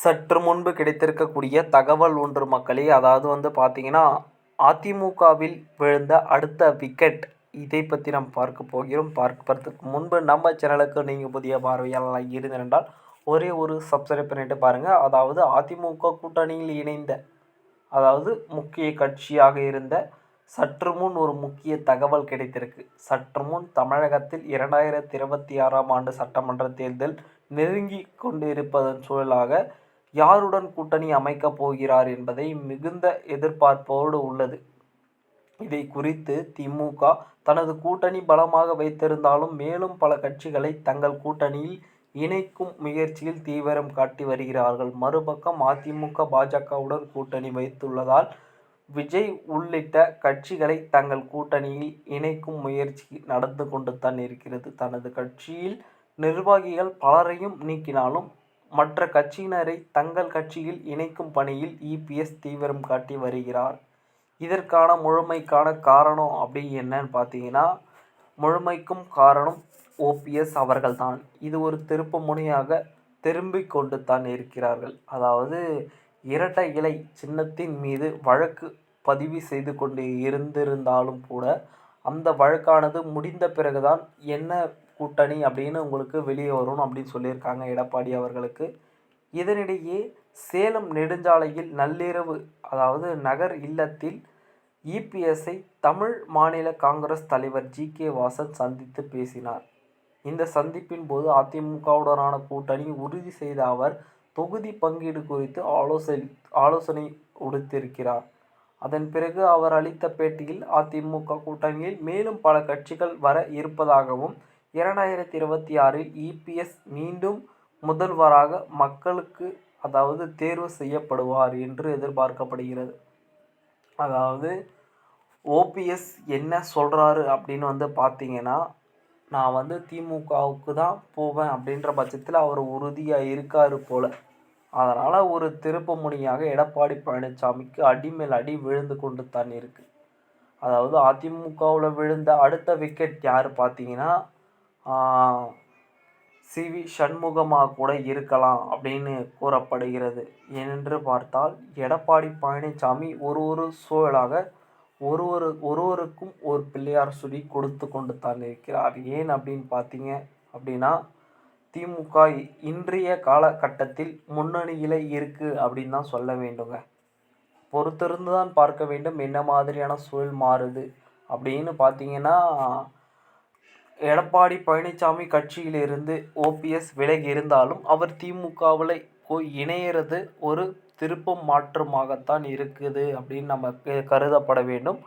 சற்று முன்பு கிடைத்திருக்கக்கூடிய தகவல் ஒன்று மக்களே, அதாவது பார்த்தீங்கன்னா, அதிமுகவில் விழுந்த அடுத்த விக்கெட் இதை பற்றி நாம் பார்க்க போகிறோம். பார்ப்பதற்கு முன்பு நம்ம சேனலுக்கு நீங்கள் புதிய பார்வையாளராக இருந்திருந்தால் ஒரே ஒரு சப்ஸ்கிரைப் பண்ணிட்டு பாருங்கள். அதாவது அதிமுக கூட்டணியில் இணைந்த முக்கிய கட்சியாக இருந்த சற்று முன் ஒரு முக்கிய தகவல் கிடைத்திருக்கு. சற்று முன் தமிழகத்தில் 2026ஆம் ஆண்டு சட்டமன்ற தேர்தல் நெருங்கி கொண்டிருப்பதன் சூழலாக யாருடன் கூட்டணி அமைக்கப் போகிறார் என்பதை மிகுந்த எதிர்பார்ப்போடு உள்ளது. இதை குறித்து திமுக தனது கூட்டணி பலமாக வைத்திருந்தாலும் மேலும் பல கட்சிகளை தங்கள் கூட்டணியில் இணைக்கும் முயற்சியில் தீவிரம் காட்டி வருகிறார்கள். மறுபக்கம் அதிமுக பாஜகவுடன் கூட்டணி வைத்துள்ளதால் விஜய் உள்ளிட்ட கட்சிகளை தங்கள் கூட்டணியில் இணைக்கும் முயற்சி நடந்து கொண்டு தான் இருக்கிறது. தனது கட்சியில் நிர்வாகிகள் பலரையும் நீக்கினாலும் மற்ற கட்சியினரை தங்கள் கட்சியில் இணைக்கும் பணியில் இபிஎஸ் தீவிரம் காட்டி வருகிறார். இதற்கான முழுமைக்கான காரணம் அப்படி என்னன்னு பார்த்தீங்கன்னா, முழுமைக்கும் காரணம் ஓபிஎஸ் அவர்கள்தான். இது ஒரு திருப்பு முனையாக திரும்பிக் கொண்டு தான் இருக்கிறார்கள். அதாவது இரட்டை இலை சின்னத்தின் மீது வழக்கு பதிவு செய்து கொண்டு இருந்திருந்தாலும் கூட அந்த வழக்கானது முடிந்த பிறகுதான் என்ன கூட்டணி அப்படின்னு உங்களுக்கு வெளியே வரணும் அப்படின்னு சொல்லியிருக்காங்க எடப்பாடி அவர்களுக்கு. இதனிடையே சேலம் நெடுஞ்சாலையில் நள்ளிரவு நகர் இல்லத்தில் இபிஎஸ்ஐ தமிழ் மாநில காங்கிரஸ் தலைவர் ஜி.கே. வாசன் சந்தித்து பேசினார். இந்த சந்திப்பின் போது அதிமுகவுடனான கூட்டணி உறுதி செய்த அவர் தொகுதி பங்கீடு குறித்து ஆலோசனை கொடுத்திருக்கிறார். அதன் பிறகு அவர் அளித்த பேட்டியில் அதிமுக கூட்டணியில் மேலும் பல கட்சிகள் வர இருப்பதாகவும் 2026இல் இபிஎஸ் மீண்டும் முதல்வராக மக்களுக்கு தேர்வு செய்யப்படுவார் என்று எதிர்பார்க்கப்படுகிறது. ஓபிஎஸ் என்ன சொல்கிறாரு அப்படின்னு பார்த்தீங்கன்னா, நான் திமுகவுக்கு தான் போவேன் அப்படின்ற பட்சத்தில் அவர் உறுதியாக இருக்கார் போல். அதனால் ஒரு திருப்பு முனையாக எடப்பாடி பழனிசாமிக்கு அடிமேல் அடி விழுந்து கொண்டு தான் இருக்குது. அதிமுகவில் விழுந்த அடுத்த விக்கெட் யார் பார்த்தீங்கன்னா, சி.வி. சண்முகமாக கூட இருக்கலாம் அப்படின்னு கூறப்படுகிறது. ஏனென்று பார்த்தால் எடப்பாடி பழனிசாமி ஒரு சூழலாக ஒருவருக்கும் ஒரு பிள்ளையார் சுழி கொடுத்து கொண்டு தான் இருக்கிறார். ஏன் அப்படின்னு பார்த்தீங்க அப்படின்னா, திமுக இன்றைய காலகட்டத்தில் முன்னணியில் இருக்குது அப்படின்னு தான் சொல்ல வேண்டுங்க. பொறுத்திருந்து தான் பார்க்க வேண்டும் என்ன மாதிரியான சூழல் மாறுது அப்படின்னு பார்த்தீங்கன்னா, எடப்பாடி பழனிசாமி கட்சியிலிருந்து ஓபிஎஸ் விலகி இருந்தாலும் அவர் திமுகவில் போய் இணையிறது ஒரு திருப்பம் மாற்றமாகத்தான் இருக்குது அப்படின்னு நமக்கு கருதப்பட வேண்டும்.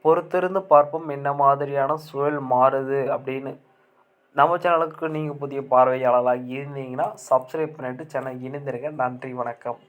பொறுத்திருந்து பார்ப்போம் என்ன மாதிரியான சூழல் மாறுது அப்படின்னு. நம்ம சேனலுக்கு நீங்கள் புதிய பார்வையாளராக இருந்தீங்கன்னா சப்ஸ்கிரைப் பண்ணிவிட்டு சேனல் இணைந்திருங்க. நன்றி, வணக்கம்.